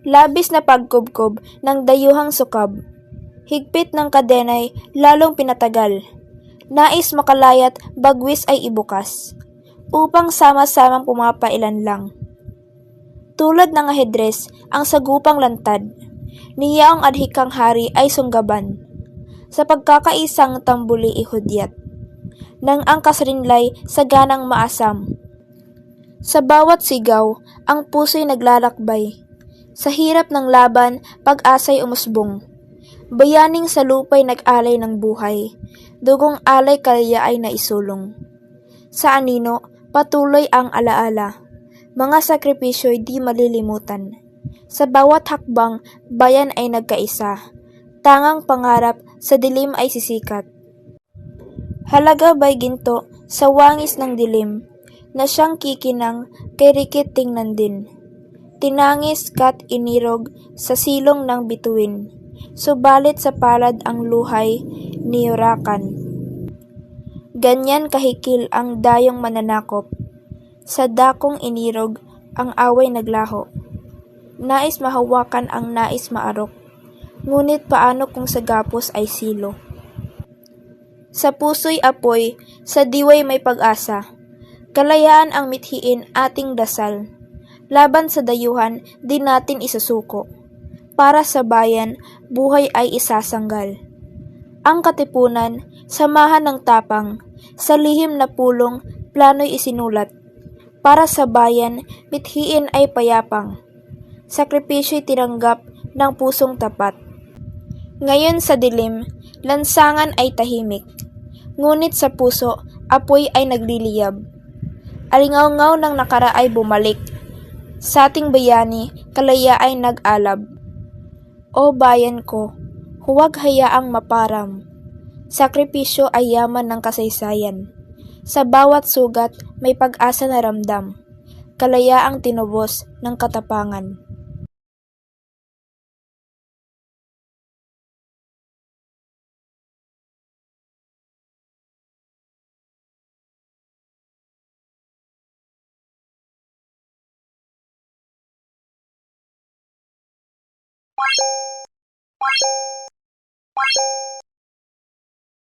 Labis na pagkubkob ng dayuhang sukab. Higpit ng kadenay lalong pinatagal. Nais makalayat bagwis ay ibukas, upang sama-samang pumapailan lang. Tulad ng ahedres ang sagupang lantad, niya ang adhikang hari ay sunggaban, sa pagkakaisang tambuli ihudyat, nang ang kasrinlay sa ganang maasam. Sa bawat sigaw, ang puso'y naglalakbay, sa hirap ng laban, pag-asa'y umusbong. Bayaning sa lupa'y nag-alay ng buhay, dugong alay kalya ay naisulong. Sa anino, patuloy ang alaala, mga sakripisyo'y di malilimutan. Sa bawat hakbang, bayan ay nagkaisa, tangang pangarap sa dilim ay sisikat. Halaga ba'y ginto sa wangis ng dilim, na siyang kikinang kay rikit tingnan din. Tinangis kat inirog sa silong ng bituin, subalit sa palad ang luhay niyurakan. Ganyan kahikil ang dayong mananakop, sa dakong inirog ang away naglaho. Nais mahawakan ang nais maarok, ngunit paano kung sa gapos ay silo? Sa puso'y apoy, sa diway may pag-asa, kalayaan ang mithiin ating dasal. Laban sa dayuhan, di natin isusuko. Para sa bayan, buhay ay isasanggal. Ang katipunan, samahan ng tapang, sa lihim na pulong, plano'y isinulat. Para sa bayan, mithiin ay payapang. Sakripisyo'y tinanggap ng pusong tapat. Ngayon sa dilim, lansangan ay tahimik. Ngunit sa puso, apoy ay nagliliyab. Alingaw-ngaw ng nakara ay bumalik. Sa ating bayani, kalaya ay nag-alab. O bayan ko, huwag hayaang maparam. Sakripisyo ay yaman ng kasaysayan. Sa bawat sugat, may pag-asa na ramdam. Kalayaang tinubos ng katapangan.